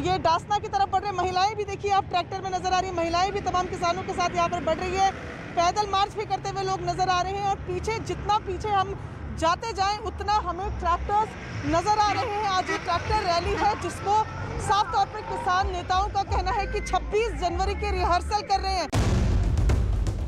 ये डासना की तरफ बढ़ रहे। महिलाएं भी देखिए आप ट्रैक्टर में नजर आ रही है। महिलाएं भी तमाम किसानों के साथ यहाँ पर बढ़ रही है। पैदल मार्च भी करते हुए लोग नजर आ रहे हैं और पीछे जितना पीछे हम जाते जाएं उतना हमें ट्रैक्टर्स नजर आ रहे हैं। आज ये ट्रैक्टर रैली है जिसको साफ तौर पर किसान नेताओं का कहना है कि 26 जनवरी के रिहर्सल कर रहे हैं।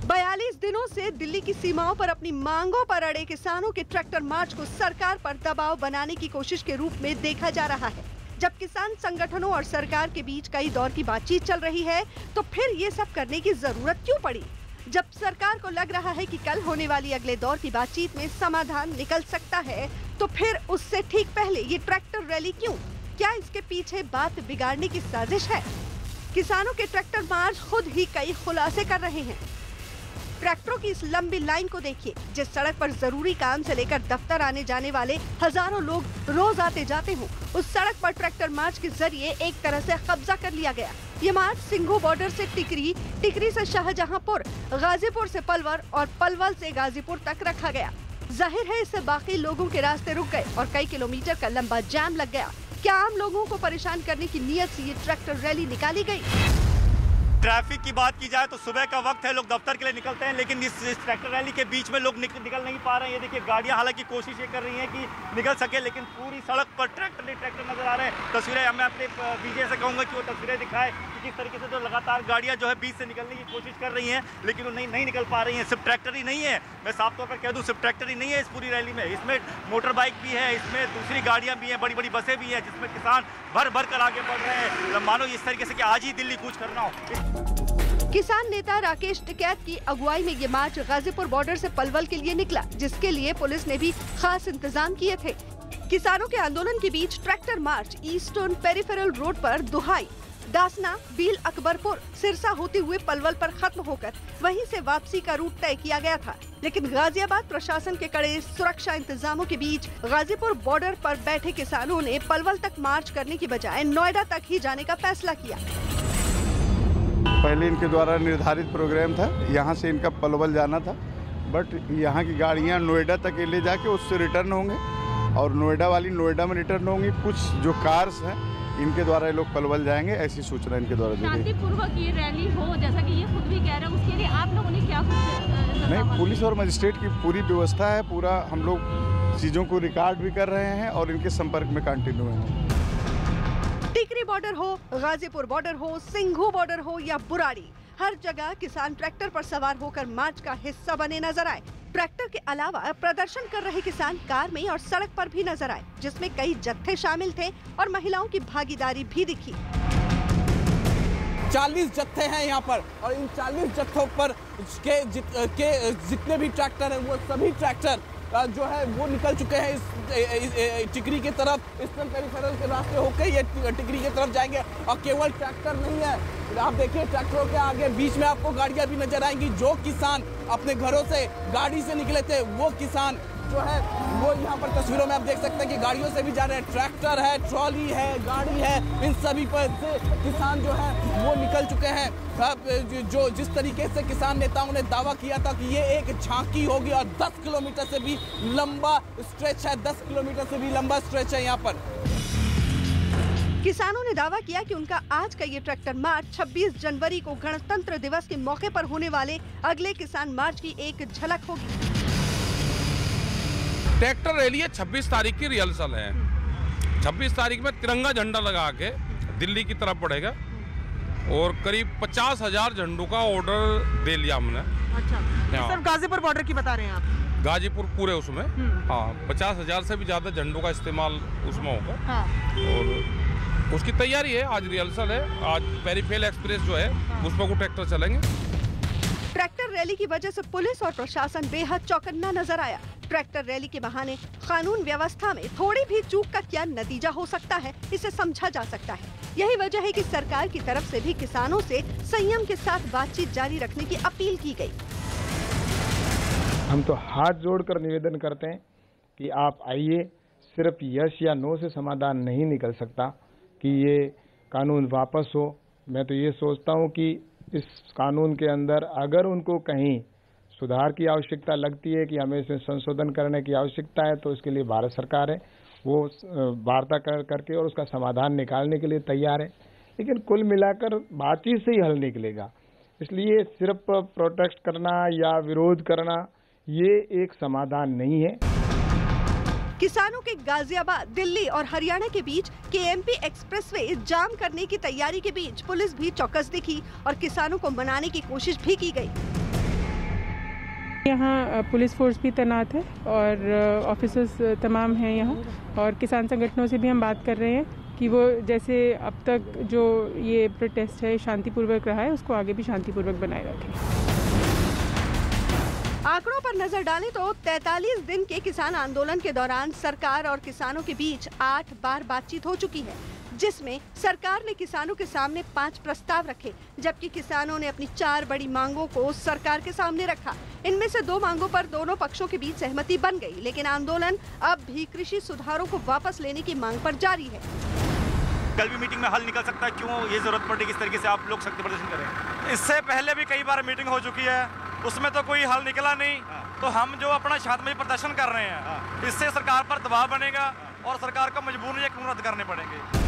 42 दिनों से दिल्ली की सीमाओं पर अपनी मांगों पर अड़े किसानों के ट्रैक्टर मार्च को सरकार पर दबाव बनाने की कोशिश के रूप में देखा जा रहा है। जब किसान संगठनों और सरकार के बीच कई दौर की बातचीत चल रही है, तो फिर ये सब करने की जरूरत क्यों पड़ी? जब सरकार को लग रहा है कि कल होने वाली अगले दौर की बातचीत में समाधान निकल सकता है, तो फिर उससे ठीक पहले ये ट्रैक्टर रैली क्यों? क्या इसके पीछे बात बिगाड़ने की साजिश है? किसानों के ट्रैक्टर मार्च खुद ही कई खुलासे कर रहे हैं। ट्रैक्टरों की इस लंबी लाइन को देखिए, जिस सड़क पर जरूरी काम से लेकर दफ्तर आने जाने वाले हजारों लोग रोज आते जाते हों, उस सड़क पर ट्रैक्टर मार्च के जरिए एक तरह से कब्जा कर लिया गया। ये मार्च सिंघू बॉर्डर से टिकरी, टिकरी से शाहजहांपुर, गाजीपुर से पलवल और पलवल से गाजीपुर तक रखा गया। जाहिर है इससे बाकी लोगों के रास्ते रुक गए और कई किलोमीटर का लंबा जाम लग गया। क्या आम लोगों को परेशान करने की नीयत से ये ट्रैक्टर रैली निकाली गई? ट्रैफिक की बात की जाए तो सुबह का वक्त है, लोग दफ्तर के लिए निकलते हैं, लेकिन इस ट्रैक्टर रैली के बीच में लोग निकल नहीं पा रहे हैं। ये देखिए गाड़ियां हालांकि कोशिश ये कर रही हैं कि निकल सके, लेकिन पूरी सड़क पर ट्रैक्टर नजर आ रहे हैं। तस्वीरें मैं अपने विजय से कहूँगा कि वो तस्वीरें दिखाए कि किस तरीके से जो लगातार गाड़ियाँ जो है बीच से निकलने की कोशिश कर रही हैं, लेकिन वो नहीं निकल पा रही हैं। सिर्फ ट्रैक्टर ही नहीं है, मैं साफ तौर पर कह दूँ, सिर्फ ट्रैक्टर ही नहीं है इस पूरी रैली में। इसमें मोटर बाइक भी है, इसमें दूसरी गाड़ियाँ भी हैं, बड़ी बड़ी बसें भी हैं, जिसमें किसान भर कर आगे बढ़ रहे हैं। मानो इस तरीके से कि आज ही दिल्ली कूच करना हो। किसान नेता राकेश टिकैत की अगुवाई में ये मार्च गाजीपुर बॉर्डर से पलवल के लिए निकला, जिसके लिए पुलिस ने भी खास इंतजाम किए थे। किसानों के आंदोलन के बीच tractor march Eastern Peripheral Road पर दुहाई, दासना, बील अकबरपुर, सिरसा होते हुए पलवल पर खत्म होकर वहीं से वापसी का रूट तय किया गया था। लेकिन गाजियाबाद प्रशासन के कड़े सुरक्षा इंतजामों के बीच गाजीपुर बॉर्डर पर बैठे किसानों ने पलवल तक मार्च करने की बजाय नोएडा तक ही जाने का फैसला किया। पहले इनके द्वारा निर्धारित प्रोग्राम था, यहाँ से इनका पलवल जाना था, बट यहाँ की गाड़ियाँ नोएडा तक ले जाके उससे रिटर्न होंगे और नोएडा वाली नोएडा में रिटर्न होंगी। कुछ जो कार्स हैं इनके द्वारा ये लोग पलवल जाएंगे, ऐसी सूचना इनके द्वारा दी गई। शांतिपूर्वक ये रैली हो, जैसा कि ये खुद भी कह रहे हैं, उसके लिए आप लोगों ने क्या कुछ? नहीं, पुलिस और मजिस्ट्रेट की पूरी व्यवस्था है, पूरा हम लोग चीज़ों को रिकॉर्ड भी कर रहे हैं और इनके संपर्क में कंटिन्यू हैं। टिकरी बॉर्डर हो, गाजीपुर बॉर्डर हो, सिंघू बॉर्डर हो या बुराड़ी, हर जगह किसान ट्रैक्टर पर सवार होकर मार्च का हिस्सा बने नजर आए। ट्रैक्टर के अलावा प्रदर्शन कर रहे किसान कार में और सड़क पर भी नजर आए, जिसमें कई जत्थे शामिल थे और महिलाओं की भागीदारी भी दिखी। 40 जत्थे हैं यहाँ पर और इन 40 जत्थों पर जितने भी ट्रैक्टर हैं वो सभी ट्रैक्टर जो है वो निकल चुके हैं इस टिकरी की तरफ। ईस्टर्न पेरिफेरल के रास्ते होकर ये टिकरी की तरफ जाएंगे और केवल ट्रैक्टर नहीं है, आप देखिए ट्रैक्टरों के आगे बीच में आपको गाड़ियां भी नजर आएंगी। जो किसान अपने घरों से गाड़ी से निकले थे वो किसान जो है वो यहाँ पर तस्वीरों में आप देख सकते हैं कि गाड़ियों से भी जा रहे हैं। ट्रैक्टर है, ट्रॉली है, गाड़ी है, इन सभी पर से किसान जो है वो निकल चुके हैं। जो जिस तरीके से किसान नेताओं ने दावा किया था कि ये एक झांकी होगी और 10 किलोमीटर से भी लंबा स्ट्रेच है, 10 किलोमीटर से भी लंबा स्ट्रेच है यहाँ पर। किसानों ने दावा किया कि उनका आज का ये ट्रैक्टर मार्च 26 जनवरी को गणतंत्र दिवस के मौके पर होने वाले अगले किसान मार्च की एक झलक होगी। ट्रैक्टर रैली है, 26 तारीख की रिहर्सल है। 26 तारीख में तिरंगा झंडा लगा के दिल्ली की तरफ बढ़ेगा और करीब 50,000 झंडों का ऑर्डर दे लिया हमने। अच्छा, सिर्फ गाजीपुर बॉर्डर की बता रहे हैं आप? गाजीपुर पूरे उसमें हाँ 50,000 से भी ज्यादा झंडों का इस्तेमाल उसमें होगा। हाँ। और उसकी तैयारी है, आज रिहर्सल है। आज पेरीफेल एक्सप्रेस जो है उस पर वो ट्रैक्टर चलेंगे। ट्रैक्टर रैली की वजह से पुलिस और प्रशासन बेहद चौकन्ना नजर आया। ट्रैक्टर रैली के बहाने कानून व्यवस्था में थोड़ी भी चूक का क्या नतीजा हो सकता है, इसे समझा जा सकता है। यही वजह है कि सरकार की तरफ से भी किसानों से संयम के साथ बातचीत जारी रखने की अपील की गई। हम तो हाथ जोड़कर निवेदन करते हैं कि आप आइए, सिर्फ यस या नो से समाधान नहीं निकल सकता कि ये कानून वापस हो। मैं तो ये सोचता हूँ कि इस कानून के अंदर अगर उनको कहीं सुधार की आवश्यकता लगती है कि हमें इसमें संशोधन करने की आवश्यकता है, तो इसके लिए भारत सरकार है वो वार्ता करके और उसका समाधान निकालने के लिए तैयार है। लेकिन कुल मिलाकर बातचीत से ही हल निकलेगा, इसलिए सिर्फ प्रोटेस्ट करना या विरोध करना ये एक समाधान नहीं है। किसानों के गाजियाबाद, दिल्ली और हरियाणा के बीच केएमपी एक्सप्रेसवे जाम करने की तैयारी के बीच पुलिस भी चौकस दिखी और किसानों को मनाने की कोशिश भी की गई। यहाँ पुलिस फोर्स भी तैनात है और ऑफिसर्स तमाम हैं यहाँ, और किसान संगठनों से भी हम बात कर रहे हैं कि वो जैसे अब तक जो ये प्रोटेस्ट है शांतिपूर्वक रहा है उसको आगे भी शांतिपूर्वक बनाए रखें। आंकड़ों पर नजर डालें तो 43 दिन के किसान आंदोलन के दौरान सरकार और किसानों के बीच 8 बार बातचीत हो चुकी है, जिसमें सरकार ने किसानों के सामने 5 प्रस्ताव रखे, जबकि किसानों ने अपनी 4 बड़ी मांगों को सरकार के सामने रखा। इनमें से 2 मांगों पर दोनों पक्षों के बीच सहमति बन गई, लेकिन आंदोलन अब भी कृषि सुधारों को वापस लेने की मांग पर जारी है। कल भी मीटिंग में हल निकल सकता है, क्यों ये जरूरत पड़ी किस तरीके से आप लोग शक्ति प्रदर्शन करें? इससे पहले भी कई बार मीटिंग हो चुकी है, उसमें तो कोई हल निकला नहीं। तो हम जो अपना शांतिमय प्रदर्शन कर रहे हैं, इससे सरकार पर दबाव बनेगा और सरकार को मजबूर ये कानून रद्द करने पड़ेंगे।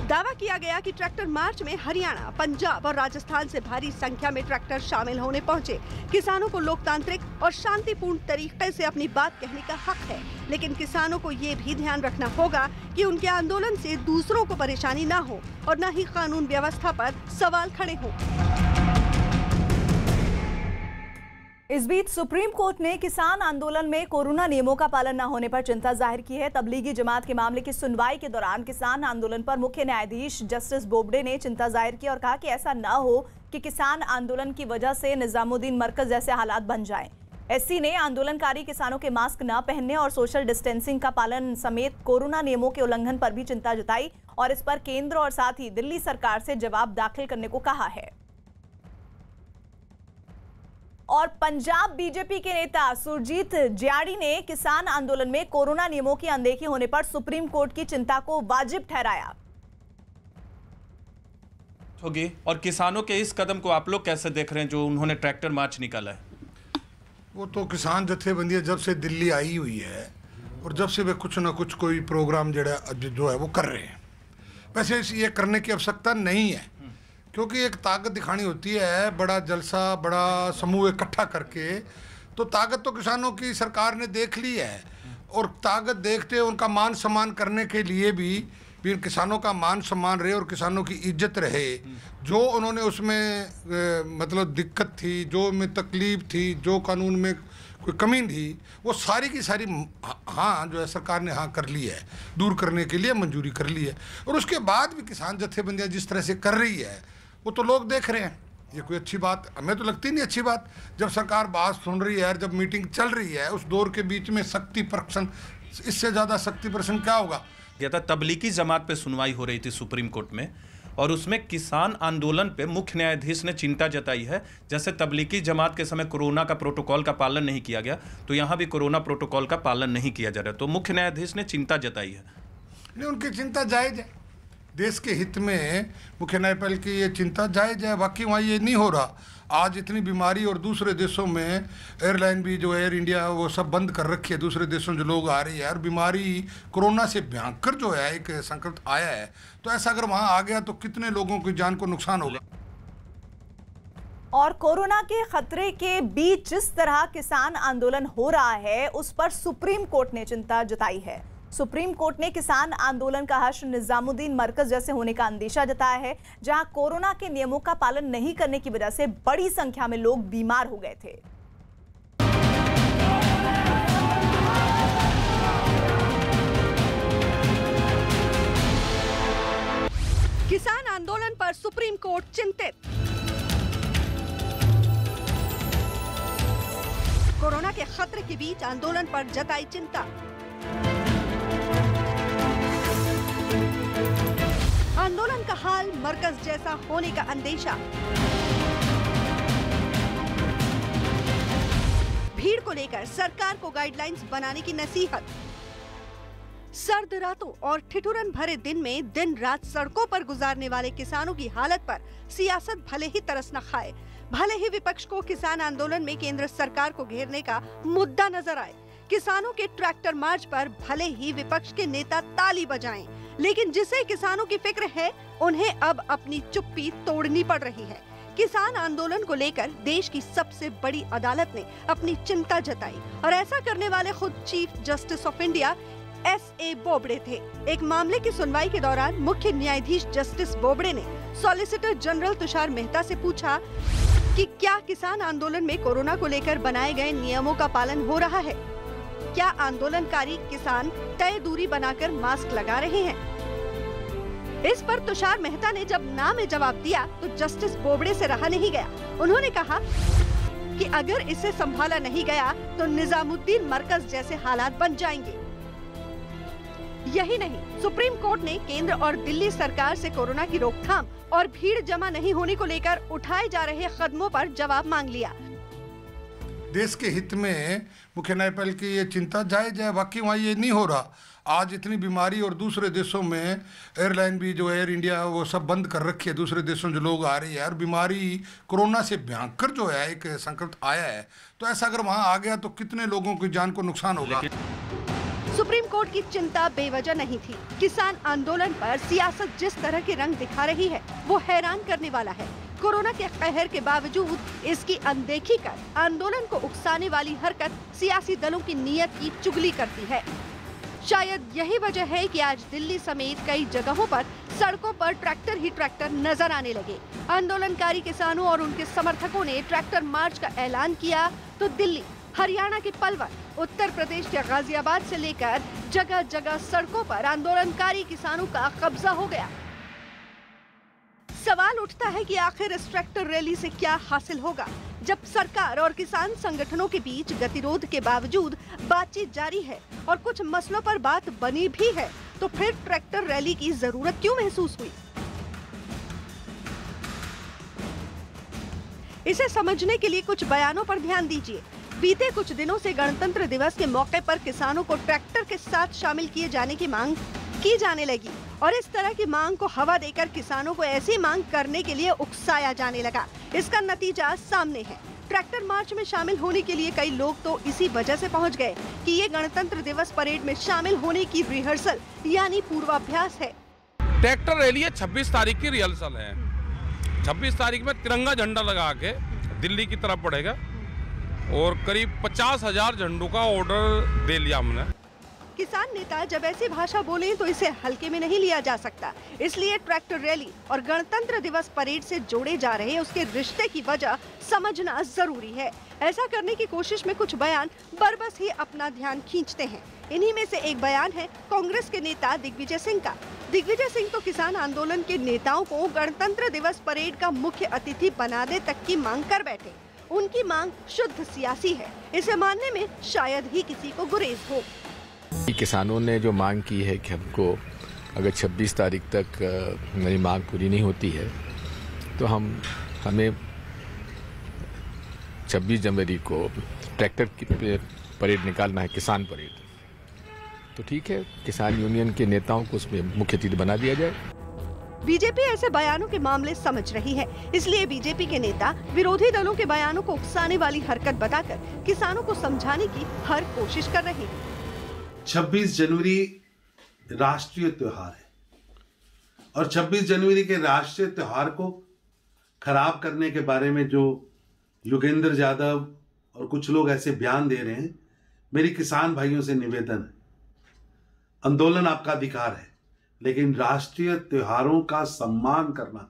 दावा किया गया कि ट्रैक्टर मार्च में हरियाणा, पंजाब और राजस्थान से भारी संख्या में ट्रैक्टर शामिल होने पहुंचे। किसानों को लोकतांत्रिक और शांतिपूर्ण तरीके से अपनी बात कहने का हक है, लेकिन किसानों को ये भी ध्यान रखना होगा कि उनके आंदोलन से दूसरों को परेशानी न हो और न ही कानून व्यवस्था पर सवाल खड़े हो। इस बीच सुप्रीम कोर्ट ने किसान आंदोलन में कोरोना नियमों का पालन न होने पर चिंता जाहिर की है। तबलीगी जमात के मामले की सुनवाई के दौरान किसान आंदोलन पर मुख्य न्यायाधीश जस्टिस बोबडे ने चिंता जाहिर की और कहा कि ऐसा न हो कि किसान आंदोलन की वजह से निजामुद्दीन मरकज जैसे हालात बन जाएं। एससी ने आंदोलनकारी किसानों के मास्क न पहनने और सोशल डिस्टेंसिंग का पालन समेत कोरोना नियमों के उल्लंघन पर भी चिंता जताई और इस पर केंद्र और साथ ही दिल्ली सरकार से जवाब दाखिल करने को कहा है। और पंजाब बीजेपी के नेता सुरजीत जियाड़ी ने किसान आंदोलन में कोरोना नियमों की अनदेखी होने पर सुप्रीम कोर्ट की चिंता को वाजिब ठहराया। होगी और किसानों के इस कदम को आप लोग कैसे देख रहे हैं जो उन्होंने ट्रैक्टर मार्च निकाला है? वो तो किसान जत्थेबंदी जब से दिल्ली आई हुई है और जब से वे कुछ ना कुछ कोई प्रोग्राम जो है वो कर रहे हैं। वैसे ये करने की आवश्यकता नहीं है, क्योंकि एक ताकत दिखानी होती है, बड़ा जलसा, बड़ा समूह इकट्ठा करके। तो ताकत तो किसानों की सरकार ने देख ली है और ताकत देखते उनका मान सम्मान करने के लिए भी भी किसानों का मान सम्मान रहे और किसानों की इज्जत रहे। जो उन्होंने उसमें मतलब दिक्कत थी, जो में तकलीफ थी, जो कानून में कोई कमी थी, वो सारी की सारी हाँ जो है सरकार ने हाँ कर ली है, दूर करने के लिए मंजूरी कर ली है। और उसके बाद भी किसान जत्थेबंदियाँ जिस तरह से कर रही है वो तो लोग देख रहे हैं। ये कोई अच्छी बात हमें तो लगती नहीं अच्छी बात। जब सरकार बात सुन रही है, जब मीटिंग चल रही है, उस दौर के बीच में शक्ति प्रदर्शन, इससे ज़्यादा शक्ति प्रदर्शन क्या होगा। गया था तबलीगी जमात पे सुनवाई हो रही थी सुप्रीम कोर्ट में, और उसमें किसान आंदोलन पे मुख्य न्यायाधीश ने चिंता जताई है। जैसे तबलीगी जमात के समय कोरोना का प्रोटोकॉल का पालन नहीं किया गया, तो यहाँ भी कोरोना प्रोटोकॉल का पालन नहीं किया जा रहा। तो मुख्य न्यायाधीश ने चिंता जताई है। नहीं, उनकी चिंता जायज़ है, देश के हित में मुख्य न्यायपाल की ये चिंता जायज़ है। बाकी वहाँ ये नहीं हो रहा। आज इतनी बीमारी और दूसरे देशों में एयरलाइन भी जो एयर इंडिया वो सब बंद कर रखी है, दूसरे देशों जो लोग आ रही है, और बीमारी कोरोना से भयंकर जो है एक संकट आया है। तो ऐसा अगर वहाँ आ गया तो कितने लोगों की जान को नुकसान होगा। और कोरोना के खतरे के बीच जिस तरह किसान आंदोलन हो रहा है उस पर सुप्रीम कोर्ट ने चिंता जताई है। सुप्रीम कोर्ट ने किसान आंदोलन का हश्र निजामुद्दीन मरकज जैसे होने का अंदेशा जताया है, जहां कोरोना के नियमों का पालन नहीं करने की वजह से बड़ी संख्या में लोग बीमार हो गए थे। किसान आंदोलन पर सुप्रीम कोर्ट चिंतित। कोरोना के खतरे के बीच आंदोलन पर जताई चिंता। आंदोलन का हाल मरकज जैसा होने का अंदेशा। भीड़ को लेकर सरकार को गाइडलाइंस बनाने की नसीहत। सर्द रातों और ठिठुरन भरे दिन में दिन रात सड़कों पर गुजारने वाले किसानों की हालत पर सियासत भले ही तरस न खाए, भले ही विपक्ष को किसान आंदोलन में केंद्र सरकार को घेरने का मुद्दा नजर आए, किसानों के ट्रैक्टर मार्च पर भले ही विपक्ष के नेता ताली बजाएं, लेकिन जिसे किसानों की फिक्र है उन्हें अब अपनी चुप्पी तोड़नी पड़ रही है। किसान आंदोलन को लेकर देश की सबसे बड़ी अदालत ने अपनी चिंता जताई, और ऐसा करने वाले खुद chief justice of India S.A. Bobde थे। एक मामले की सुनवाई के दौरान मुख्य न्यायाधीश जस्टिस बोबड़े ने सॉलिसिटर जनरल तुषार मेहता से पूछा कि क्या किसान आंदोलन में कोरोना को लेकर बनाए गए नियमों का पालन हो रहा है? क्या आंदोलनकारी किसान तय दूरी बनाकर मास्क लगा रहे हैं? इस पर तुषार मेहता ने जब ना में जवाब दिया तो जस्टिस बोबड़े से रहा नहीं गया। उन्होंने कहा कि अगर इसे संभाला नहीं गया तो निजामुद्दीन मरकज जैसे हालात बन जाएंगे। यही नहीं, सुप्रीम कोर्ट ने केंद्र और दिल्ली सरकार से कोरोना की रोकथाम और भीड़ जमा नहीं होने को लेकर उठाए जा रहे कदमों पर जवाब मांग लिया। देश के हित में मुख्य न्यायपाल की ये चिंता जायज़ है। बाकी वहाँ ये नहीं हो रहा। आज इतनी बीमारी और दूसरे देशों में एयरलाइन भी जो एयर इंडिया वो सब बंद कर रखी है, दूसरे देशों जो लोग आ रही है, और बीमारी कोरोना से भयंकर जो है एक संकट आया है। तो ऐसा अगर वहाँ आ गया तो कितने लोगों की जान को नुकसान होगा। सुप्रीम कोर्ट की चिंता बेवजह नहीं थी। किसान आंदोलन पर सियासत जिस तरह के रंग दिखा रही है वो हैरान करने वाला है। कोरोना के कहर के बावजूद इसकी अनदेखी कर आंदोलन को उकसाने वाली हरकत सियासी दलों की नीयत की चुगली करती है। शायद यही वजह है कि आज दिल्ली समेत कई जगहों पर सड़कों पर ट्रैक्टर ही ट्रैक्टर नजर आने लगे। आंदोलनकारी किसानों और उनके समर्थकों ने ट्रैक्टर मार्च का ऐलान किया तो दिल्ली, हरियाणा के पलवल, उत्तर प्रदेश के गाजियाबाद से लेकर जगह जगह सड़कों पर आंदोलनकारी किसानों का कब्जा हो गया। सवाल उठता है कि आखिर इस ट्रैक्टर रैली से क्या हासिल होगा? जब सरकार और किसान संगठनों के बीच गतिरोध के बावजूद बातचीत जारी है और कुछ मसलों पर बात बनी भी है, तो फिर ट्रैक्टर रैली की जरूरत क्यों महसूस हुई? इसे समझने के लिए कुछ बयानों पर ध्यान दीजिए। बीते कुछ दिनों से गणतंत्र दिवस के मौके पर किसानों को ट्रैक्टर के साथ शामिल किए जाने की मांग की जाने लगी, और इस तरह की मांग को हवा देकर किसानों को ऐसी मांग करने के लिए उकसाया जाने लगा। इसका नतीजा सामने है। ट्रैक्टर मार्च में शामिल होने के लिए कई लोग तो इसी वजह से पहुंच गए कि ये गणतंत्र दिवस परेड में शामिल होने की रिहर्सल यानी पूर्वाभ्यास है। ट्रैक्टर रैली 26 तारीख की रिहर्सल है। 26 तारीख में तिरंगा झंडा लगा के दिल्ली की तरफ बढ़ेगा और करीब 50,000 झंडों का ऑर्डर दे लिया हमने। किसान नेता जब ऐसी भाषा बोलें तो इसे हल्के में नहीं लिया जा सकता। इसलिए ट्रैक्टर रैली और गणतंत्र दिवस परेड से जोड़े जा रहे उसके रिश्ते की वजह समझना जरूरी है। ऐसा करने की कोशिश में कुछ बयान बरबस ही अपना ध्यान खींचते हैं। इन्हीं में से एक बयान है कांग्रेस के नेता दिग्विजय सिंह का। दिग्विजय सिंह तो किसान आंदोलन के नेताओं को गणतंत्र दिवस परेड का मुख्य अतिथि बनाने तक की मांग कर बैठे। उनकी मांग शुद्ध सियासी है, इसे मानने में शायद ही किसी को गुरेज हो। किसानों ने जो मांग की है कि हमको अगर 26 तारीख तक मेरी मांग पूरी नहीं होती है तो हमें 26 जनवरी को ट्रैक्टर की परेड निकालना है, किसान परेड। तो ठीक है, किसान यूनियन के नेताओं को उसमें मुख्य अतिथि बना दिया जाए। बीजेपी ऐसे बयानों के मामले समझ रही है, इसलिए बीजेपी के नेता विरोधी दलों के बयानों को उकसाने वाली हरकत बताकर किसानों को समझाने की हर कोशिश कर रहे हैं। 26 जनवरी राष्ट्रीय त्योहार है और 26 जनवरी के राष्ट्रीय त्योहार को खराब करने के बारे में जो योगेंद्र यादव और कुछ लोग ऐसे बयान दे रहे हैं, मेरी किसान भाइयों से निवेदन है, आंदोलन आपका अधिकार है, लेकिन राष्ट्रीय त्योहारों का सम्मान करना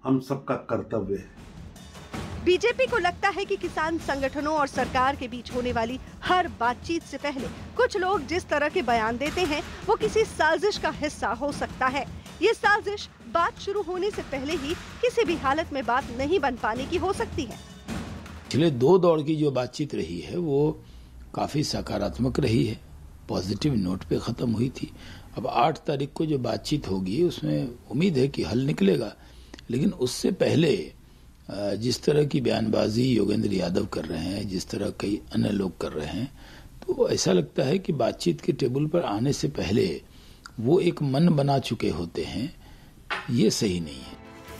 हम सबका कर्तव्य है। बीजेपी को लगता है कि किसान संगठनों और सरकार के बीच होने वाली हर बातचीत से पहले कुछ लोग जिस तरह के बयान देते हैं वो किसी साजिश का हिस्सा हो सकता है। ये साजिश बात शुरू होने से पहले ही किसी भी हालत में बात नहीं बन पाने की हो सकती है। पिछले 2 दौर की जो बातचीत रही है वो काफी सकारात्मक रही है, पॉजिटिव नोट पे खत्म हुई थी। अब 8 तारीख को जो बातचीत होगी उसमें उम्मीद है कि हल निकलेगा, लेकिन उससे पहले जिस तरह की बयानबाजी योगेंद्र यादव कर रहे हैं, जिस तरह कई अन्य लोग कर रहे हैं, तो ऐसा लगता है कि बातचीत के टेबल पर आने से पहले वो एक मन बना चुके होते हैं। ये सही नहीं है।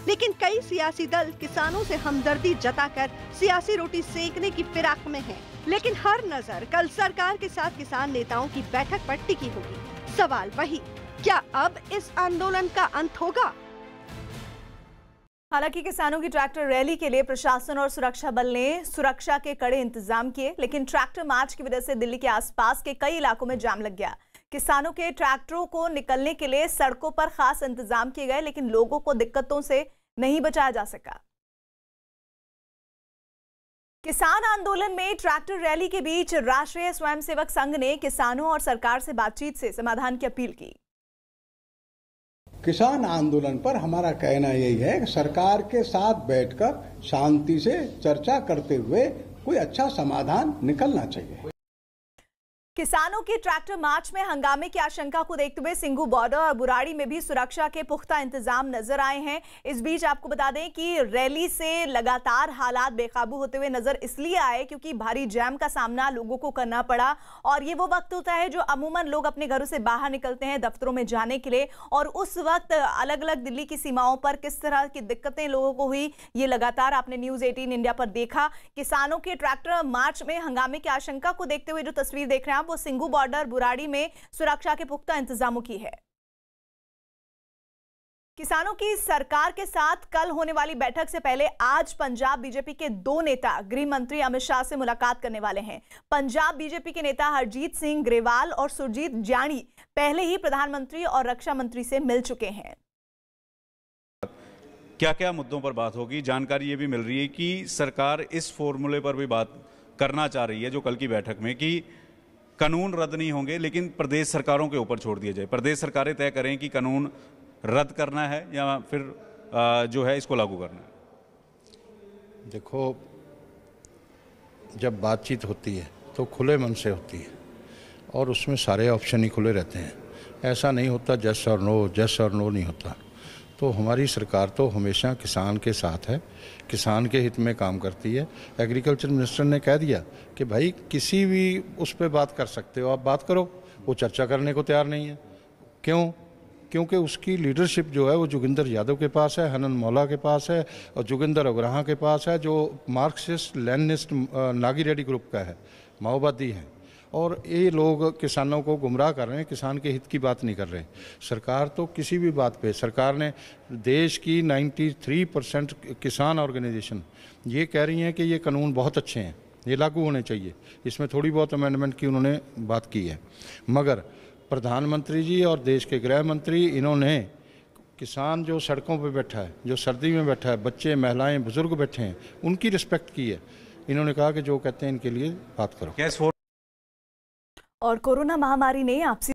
लेकिन कई सियासी दल किसानों से हमदर्दी जताकर सियासी रोटी सेकने की फिराक में है। लेकिन हर नजर कल सरकार के साथ किसान नेताओं की बैठक पर टिकी होगी। सवाल वही, क्या अब इस आंदोलन का अंत होगा? हालांकि किसानों की ट्रैक्टर रैली के लिए प्रशासन और सुरक्षा बल ने सुरक्षा के कड़े इंतजाम किए, लेकिन ट्रैक्टर मार्च की वजह से दिल्ली के आसपास के कई इलाकों में जाम लग गया। किसानों के ट्रैक्टरों को निकलने के लिए सड़कों पर खास इंतजाम किए गए, लेकिन लोगों को दिक्कतों से नहीं बचाया जा सका। किसान आंदोलन में ट्रैक्टर रैली के बीच राष्ट्रीय स्वयंसेवक संघ ने किसानों और सरकार से बातचीत से समाधान की अपील की। किसान आंदोलन पर हमारा कहना यही है कि सरकार के साथ बैठकर शांति से चर्चा करते हुए कोई अच्छा समाधान निकलना चाहिए। किसानों के ट्रैक्टर मार्च में हंगामे की आशंका को देखते हुए सिंघू बॉर्डर और बुराड़ी में भी सुरक्षा के पुख्ता इंतजाम नजर आए हैं। इस बीच आपको बता दें कि रैली से लगातार हालात बेकाबू होते हुए नजर इसलिए आए क्योंकि भारी जैम का सामना लोगों को करना पड़ा। और ये वो वक्त होता है जो अमूमन लोग अपने घरों से बाहर निकलते हैं दफ्तरों में जाने के लिए, और उस वक्त अलग अलग दिल्ली की सीमाओं पर किस तरह की दिक्कतें लोगों को हुई ये लगातार आपने न्यूज 18 इंडिया पर देखा। किसानों के ट्रैक्टर मार्च में हंगामे की आशंका को देखते हुए जो तस्वीर देख रहे हैं वो सिंघू बॉर्डर बुराड़ी में सुरक्षा के पुख्ता इंतजामों की है। किसानों की सरकार के साथ कल होने वाली बैठक से पहले आज पंजाब बीजेपी के 2 नेता गृह मंत्री अमित शाह से मुलाकात करने वाले हैं। पंजाब बीजेपी के नेता हरजीत सिंह ग्रेवाल और सुरजीत जानी पहले ही प्रधानमंत्री और रक्षा मंत्री से मिल चुके हैं। क्या क्या मुद्दों पर बात होगी, जानकारी ये भी मिल रही है कि सरकार इस फॉर्मूले पर भी बात करना चाह रही है जो कल की बैठक में, कि कानून रद्द नहीं होंगे लेकिन प्रदेश सरकारों के ऊपर छोड़ दिया जाए। प्रदेश सरकारें तय करें कि कानून रद्द करना है या फिर जो है इसको लागू करना है। देखो, जब बातचीत होती है तो खुले मन से होती है और उसमें सारे ऑप्शन ही खुले रहते हैं। ऐसा नहीं होता जस और नो नहीं होता। तो हमारी सरकार तो हमेशा किसान के साथ है, किसान के हित में काम करती है। एग्रीकल्चर मिनिस्टर ने कह दिया कि भाई किसी भी उस पर बात कर सकते हो, आप बात करो। वो चर्चा करने को तैयार नहीं है। क्यों? क्योंकि उसकी लीडरशिप जो है वो जोगिंदर यादव के पास है, हनन मौला के पास है और जोगिंदर उग्राहा के पास है, जो Marxist Leninist Nagi Reddy group का है, माओवादी हैं। और ये लोग किसानों को गुमराह कर रहे हैं, किसान के हित की बात नहीं कर रहे। सरकार तो किसी भी बात पे, सरकार ने देश की 93% किसान ऑर्गेनाइजेशन ये कह रही हैं कि ये कानून बहुत अच्छे हैं, ये लागू होने चाहिए। इसमें थोड़ी बहुत अमेंडमेंट की उन्होंने बात की है, मगर प्रधानमंत्री जी और देश के गृह मंत्री, इन्होंने किसान जो सड़कों पे बैठा है, जो सर्दी में बैठा है, बच्चे, महिलाएं, बुजुर्ग बैठे हैं, उनकी रिस्पेक्ट की है। इन्होंने कहा कि जो कहते हैं इनके लिए बात करो। और कोरोना महामारी ने आपसी